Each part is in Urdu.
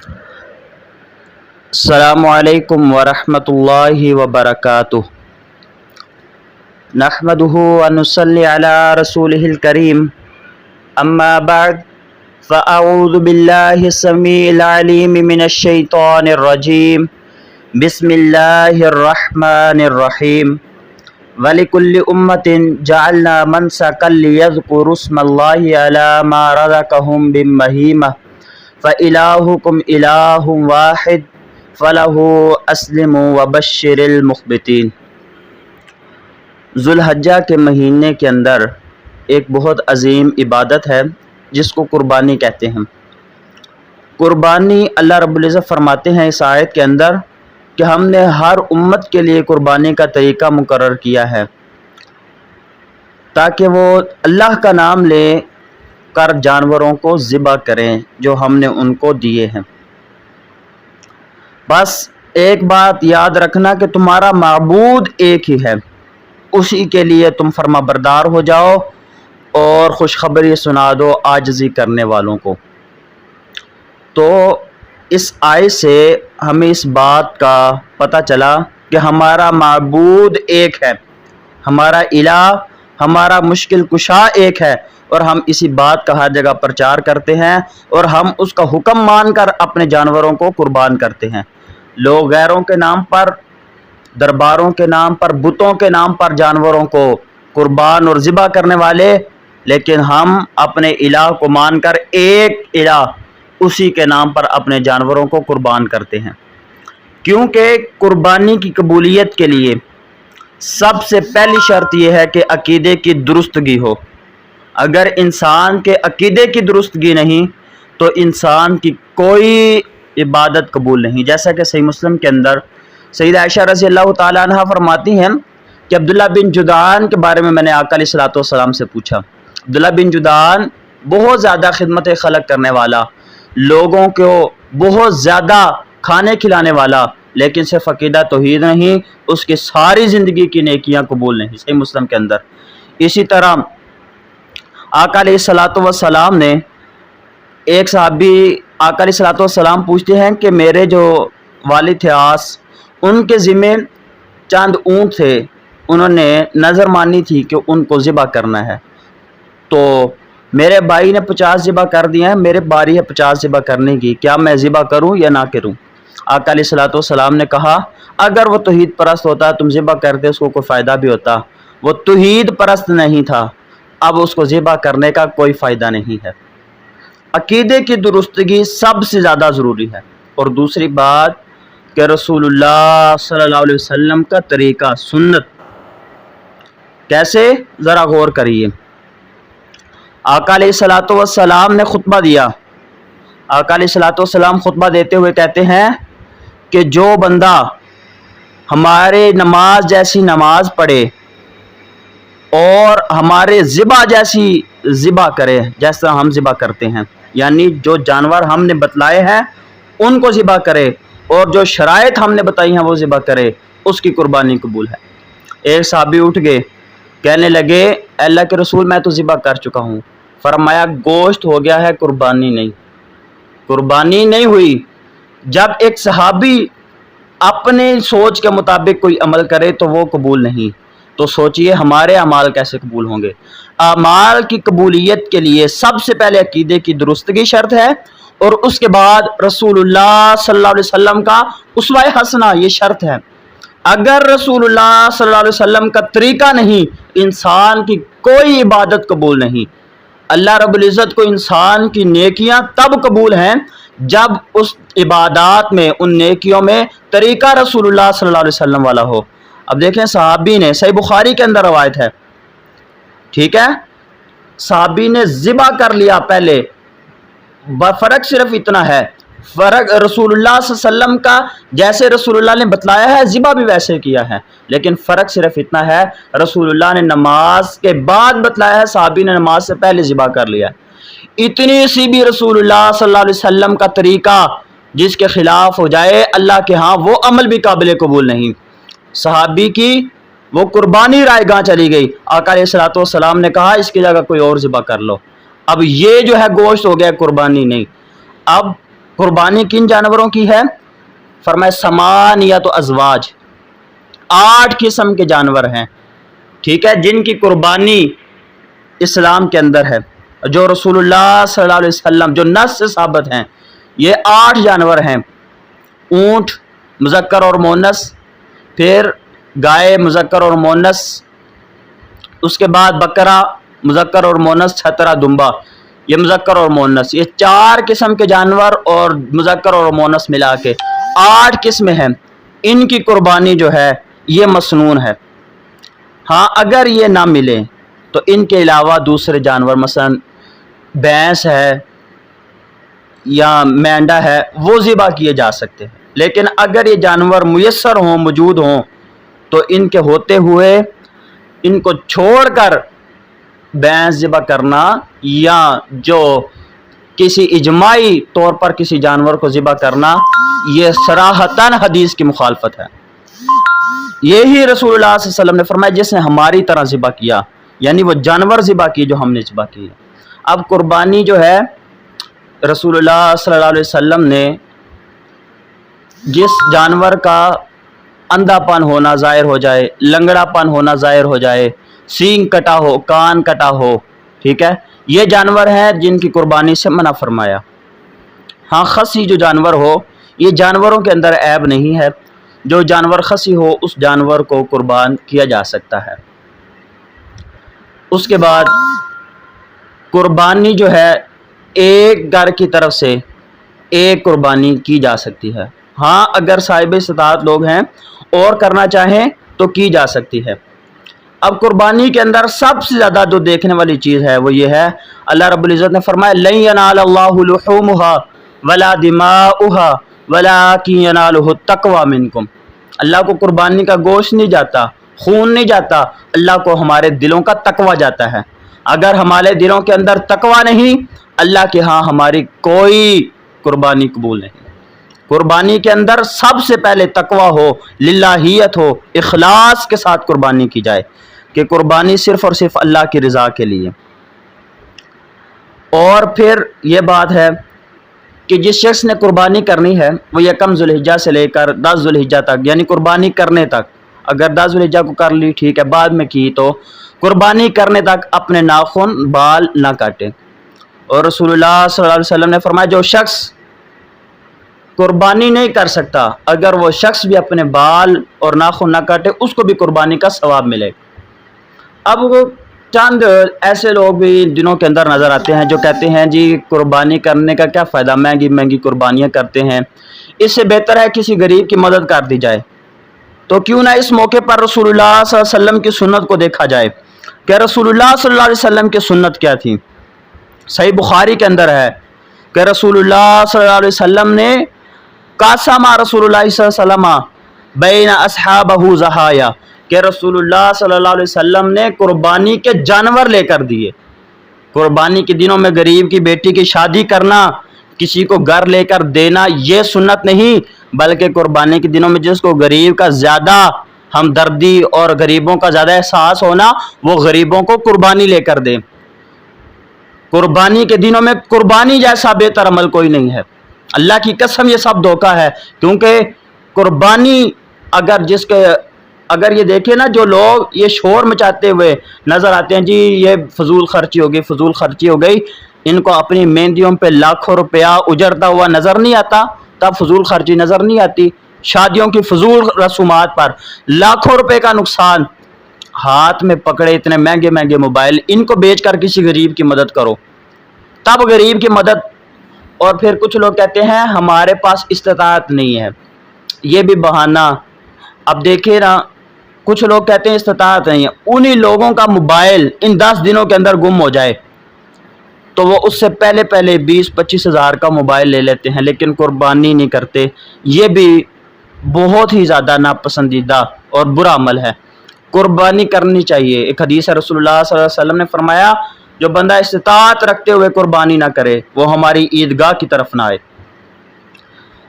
السلام علیکم ورحمۃ اللہ وبرکاتہ۔ نحمده ونصلی علی رسولہ الکریم، اما بعد فاعوذ باللہ السمیع العلیم من الشیطان الرجیم، بسم اللہ الرحمن الرحیم۔ وَلِكُلِّ أُمَّةٍ جَعَلْنَا مَنْسَكًا لِيَذْكُرُوا اسْمَ اللَّهِ عَلَى مَا رَزَقَهُم مِّن بَهِيمَةٍ فَإِلَٰهُكُمْ إِلَٰهٌ وَاحِدٌ فَلَهُ أَسْلِمُوا وَبَشِّرِ الْمُخْبِتِينَ۔ ذو الحجہ کے مہینے کے اندر ایک بہت عظیم عبادت ہے جس کو قربانی کہتے ہیں۔ قربانی اللہ رب العزت فرماتے ہیں اس آیت کے اندر کہ ہم نے ہر امت کے لیے قربانی کا طریقہ مقرر کیا ہے تاکہ وہ اللہ کا نام لے کر جانوروں کو ذبح کریں جو ہم نے ان کو دیے ہیں۔ بس ایک بات یاد رکھنا کہ تمہارا معبود ایک ہی ہے، اسی کے لیے تم فرما بردار ہو جاؤ اور خوشخبری سنا دو عاجزی کرنے والوں کو۔ تو اس آیت سے ہمیں اس بات کا پتہ چلا کہ ہمارا معبود ایک ہے، ہمارا الہ، ہمارا مشکل کشا ایک ہے، اور ہم اسی بات کا ہر جگہ پرچار کرتے ہیں اور ہم اس کا حکم مان کر اپنے جانوروں کو قربان کرتے ہیں۔ لوگ غیروں کے نام پر، درباروں کے نام پر، بتوں کے نام پر جانوروں کو قربان اور ذبح کرنے والے، لیکن ہم اپنے الہ کو مان کر ایک الہ اسی کے نام پر اپنے جانوروں کو قربان کرتے ہیں۔ کیونکہ قربانی کی قبولیت کے لیے سب سے پہلی شرط یہ ہے کہ عقیدے کی درستگی ہو۔ اگر انسان کے عقیدے کی درستگی نہیں تو انسان کی کوئی عبادت قبول نہیں۔ جیسا کہ صحیح مسلم کے اندر سیدہ عائشہ رضی اللہ تعالیٰ عنہ فرماتی ہیں کہ عبداللہ بن جدعان کے بارے میں نے آقا علیہ الصلوۃ والسلام سے پوچھا۔ عبداللہ بن جدعان بہت زیادہ خدمت خلق کرنے والا، لوگوں کو بہت زیادہ کھانے کھلانے والا، لیکن صرف عقیدہ توحید نہیں، اس کی ساری زندگی کی نیکیاں قبول نہیں۔ صحیح مسلم کے اندر اسی طرح آقا علیہ الصلوۃ والسلام نے ایک صحابی آقا علیہ الصلوۃ والسلام پوچھتے ہیں کہ میرے جو والد تھے آس، ان کے ذمے چند اونٹ تھے، انہوں نے نظر مانی تھی کہ ان کو ذبح کرنا ہے، تو میرے بھائی نے 50 ذبح کر دیے ہیں، میرے باری ہے 50 ذبح کرنے کی، کیا میں ذبح کروں یا نہ کروں؟ آقا علیہ الصلوۃ والسلام نے کہا اگر وہ توحید پرست ہوتا تم ذبح کرتے اس کو کوئی فائدہ بھی ہوتا، وہ توحید پرست نہیں تھا، اب اس کو ذبح کرنے کا کوئی فائدہ نہیں ہے۔ عقیدے کی درستگی سب سے زیادہ ضروری ہے۔ اور دوسری بات کہ رسول اللہ صلی اللہ علیہ وسلم کا طریقہ سنت کیسے، ذرا غور کریے۔ آقا علیہ الصلوۃ والسلام نے خطبہ دیا۔ آقا علیہ الصلوۃ والسلام خطبہ دیتے ہوئے کہتے ہیں کہ جو بندہ ہمارے نماز جیسی نماز پڑھے اور ہمارے ذبح جیسی ذبح کرے، جیسا ہم ذبح کرتے ہیں، یعنی جو جانور ہم نے بتلائے ہیں ان کو ذبح کرے اور جو شرائط ہم نے بتائی ہیں وہ ذبح کرے، اس کی قربانی قبول ہے۔ ایک صحابی اٹھ گئے، کہنے لگے اے اللہ کے رسول میں تو ذبح کر چکا ہوں۔ فرمایا گوشت ہو گیا ہے، قربانی نہیں، قربانی نہیں ہوئی۔ جب ایک صحابی اپنے سوچ کے مطابق کوئی عمل کرے تو وہ قبول نہیں، تو سوچئے ہمارے اعمال کیسے قبول ہوں گے؟ اعمال کی قبولیت کے لیے سب سے پہلے عقیدے کی درستگی شرط ہے، اور اس کے بعد رسول اللہ صلی اللہ علیہ وسلم کا اسوہ حسنہ یہ شرط ہے۔ اگر رسول اللہ صلی اللہ علیہ وسلم کا طریقہ نہیں، انسان کی کوئی عبادت قبول نہیں۔ اللہ رب العزت کو انسان کی نیکیاں تب قبول ہیں جب اس عبادات میں، ان نیکیوں میں طریقہ رسول اللہ صلی اللہ علیہ وسلم والا ہو۔ اب دیکھیں صحابی نے، صحیح بخاری کے اندر روایت ہے، ٹھیک ہے، صحابی نے ذبح کر لیا پہلے، فرق صرف اتنا ہے، فرق رسول اللہ صلی اللہ علیہ وسلم کا جیسے رسول اللہ نے بتلایا ہے ذبح بھی ویسے کیا ہے، لیکن فرق صرف اتنا ہے رسول اللہ نے نماز کے بعد بتلایا ہے، صحابی نے نماز سے پہلے ذبح کر لیا ہے۔ اتنی سی بھی رسول اللہ صلی اللہ علیہ وسلم کا طریقہ جس کے خلاف ہو جائے اللہ کے ہاں وہ عمل بھی قابل قبول نہیں۔ صحابی کی وہ قربانی رائے گاہ چلی گئی، آقا علیہ الصلوۃ والسلام نے کہا اس کی جگہ کوئی اور ذبح کر لو۔ اب یہ جو ہے گوشت ہو گیا قربانی نہیں۔ اب قربانی کن جانوروں کی ہے؟ فرمایا سمانیت ازواج، 8 قسم کے جانور ہیں، ٹھیک ہے، جن کی قربانی اسلام کے اندر ہے، جو رسول اللہ صلی اللہ علیہ وسلم جو نص سے ثابت ہیں۔ یہ 8 جانور ہیں: اونٹ مذکر اور مؤنث، پھر گائے مذکر اور مؤنث، اس کے بعد بکرا مذکر اور مؤنث، چھترا دمبا یہ مذکر اور مؤنث، یہ 4 قسم کے جانور اور مذکر اور مؤنث ملا کے 8 قسمیں ہیں۔ ان کی قربانی جو ہے یہ مسنون ہے۔ ہاں اگر یہ نہ ملے تو ان کے علاوہ دوسرے جانور مثلا بھینس ہے یا مینڈا ہے وہ ذبح کیے جا سکتے ہیں، لیکن اگر یہ جانور میسر ہوں، موجود ہوں، تو ان کے ہوتے ہوئے ان کو چھوڑ کر بھینس ذبح کرنا یا جو کسی اجماعی طور پر کسی جانور کو ذبح کرنا یہ صراحتاً حدیث کی مخالفت ہے۔ یہی رسول اللہ صلی اللہ علیہ وسلم نے فرمایا جس نے ہماری طرح ذبح کیا، یعنی وہ جانور ذبح کی جو ہم نے ذبح کی۔ اب قربانی جو ہے رسول اللہ صلی اللہ علیہ وسلم نے جس جانور کا اندھا پن ہونا ظاہر ہو جائے، لنگڑا پن ہونا ظاہر ہو جائے، سینگ کٹا ہو، کان کٹا ہو، ٹھیک ہے، یہ جانور ہیں جن کی قربانی سے منع فرمایا۔ ہاں خصی جو جانور ہو، یہ جانوروں کے اندر عیب نہیں ہے، جو جانور خصی ہو اس جانور کو قربان کیا جا سکتا ہے۔ اس کے بعد قربانی جو ہے ایک گھر کی طرف سے ایک قربانی کی جا سکتی ہے۔ ہاں اگر صاحب استطاعت لوگ ہیں اور کرنا چاہیں تو کی جا سکتی ہے۔ اب قربانی کے اندر سب سے زیادہ جو دیکھنے والی چیز ہے وہ یہ ہے، اللہ رب العزت نے فرمایا لن ینال اللہ لحومها ولا دماؤها ولکن ینالہ التقوی منکم۔ اللہ کو قربانی کا گوشت نہیں جاتا، خون نہیں جاتا، اللہ کو ہمارے دلوں کا تقوی جاتا ہے۔ اگر ہمارے دلوں کے اندر تقوی نہیں، اللہ کے ہاں ہماری کوئی قربانی قبول نہیں۔ قربانی کے اندر سب سے پہلے تقوی ہو، للہیت ہو، اخلاص کے ساتھ قربانی کی جائے کہ قربانی صرف اور صرف اللہ کی رضا کے لیے۔ اور پھر یہ بات ہے کہ جس شخص نے قربانی کرنی ہے وہ یکم ذوالحجہ سے لے کر 10 ذوالحجہ تک، یعنی قربانی کرنے تک، اگر 10 ذوالحجہ کو کر لی ٹھیک ہے، بعد میں کی تو قربانی کرنے تک اپنے ناخن بال نہ کاٹے۔ اور رسول اللہ صلی اللہ علیہ وسلم نے فرمایا جو شخص قربانی نہیں کر سکتا، اگر وہ شخص بھی اپنے بال اور ناخن نہ کاٹے اس کو بھی قربانی کا ثواب ملے۔ اب وہ چند ایسے لوگ بھی دنوں کے اندر نظر آتے ہیں جو کہتے ہیں جی قربانی کرنے کا کیا فائدہ، مہنگی مہنگی قربانیاں کرتے ہیں، اس سے بہتر ہے کسی غریب کی مدد کر دی جائے۔ تو کیوں نہ اس موقع پر رسول اللہ صلی اللہ علیہ وسلم کی سنت کو دیکھا جائے کہ رسول اللہ صلی اللہ علیہ وسلم کی سنت کیا تھی۔ صحیح بخاری کے اندر ہے کہ رسول اللہ صلی اللہ علیہ وسلم نے قاسم رسول اللہ صلی اللہ علیہ وسلم بین اصحابہ ضحایا، کہ رسول اللہ صلی اللہ علیہ وسلم نے قربانی کے جانور لے کر دیے۔ قربانی کے دنوں میں غریب کی بیٹی کی شادی کرنا، کسی کو گھر لے کر دینا یہ سنت نہیں، بلکہ قربانی کے دنوں میں جس کو غریب کا زیادہ ہمدردی اور غریبوں کا زیادہ احساس ہونا وہ غریبوں کو قربانی لے کر دے۔ قربانی کے دنوں میں قربانی جیسا بہتر عمل کوئی نہیں ہے، اللہ کی قسم یہ سب دھوکہ ہے۔ کیونکہ قربانی اگر یہ دیکھیں نا، جو لوگ یہ شور مچاتے ہوئے نظر آتے ہیں جی یہ فضول خرچی ہو گئی، فضول خرچی ہو گئی، ان کو اپنی مہندیوں پہ لاکھوں روپیہ اجڑتا ہوا نظر نہیں آتا، تب فضول خرچی نظر نہیں آتی۔ شادیوں کی فضول رسومات پر لاکھوں روپے کا نقصان، ہاتھ میں پکڑے اتنے مہنگے مہنگے موبائل، ان کو بیچ کر کسی غریب کی مدد کرو، تب غریب کی مدد۔ اور پھر کچھ لوگ کہتے ہیں ہمارے پاس استطاعت نہیں ہے، یہ بھی بہانہ۔ اب دیکھیں نا، کچھ لوگ کہتے ہیں استطاعت نہیں ہے، انہی لوگوں کا موبائل ان 10 دنوں کے اندر گم ہو جائے تو وہ اس سے پہلے 20-25 ہزار کا موبائل لے لیتے ہیں، لیکن قربانی نہیں کرتے۔ یہ بھی بہت ہی زیادہ ناپسندیدہ اور برا عمل ہے۔ قربانی کرنی چاہیے۔ ایک حدیث ہے رسول اللہ صلی اللہ علیہ وسلم نے فرمایا جو بندہ استطاعت رکھتے ہوئے قربانی نہ کرے وہ ہماری عیدگاہ کی طرف نہ آئے۔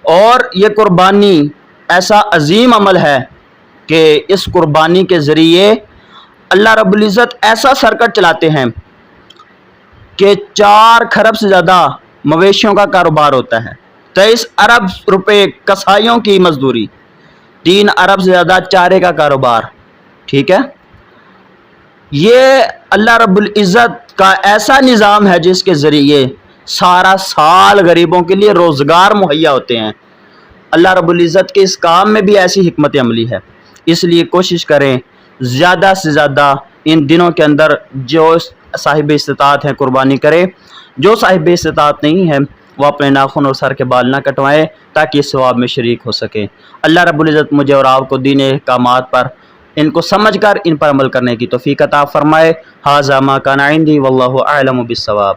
اور یہ قربانی ایسا عظیم عمل ہے کہ اس قربانی کے ذریعے اللہ رب العزت ایسا سرکٹ چلاتے ہیں کہ 4 کھرب سے زیادہ مویشیوں کا کاروبار ہوتا ہے، 23 ارب روپے کسائیوں کی مزدوری، 3 ارب سے زیادہ چارے کا کاروبار، ٹھیک ہے۔ یہ اللہ رب العزت کا ایسا نظام ہے جس کے ذریعے سارا سال غریبوں کے لیے روزگار مہیا ہوتے ہیں۔ اللہ رب العزت کے اس کام میں بھی ایسی حکمت عملی ہے، اس لیے کوشش کریں زیادہ سے زیادہ ان دنوں کے اندر جو صاحب استطاعت ہیں قربانی کرے، جو صاحب استطاعت نہیں ہے وہ اپنے ناخن اور سر کے بال نہ کٹوائیں تاکہ اس ثواب میں شریک ہو سکے۔ اللہ رب العزت مجھے اور آپ کو دین احکامات پر ان کو سمجھ کر ان پر عمل کرنے کی توفیق عطا فرمائے۔ ھذا ما کان عندی واللہ اعلم بالصواب۔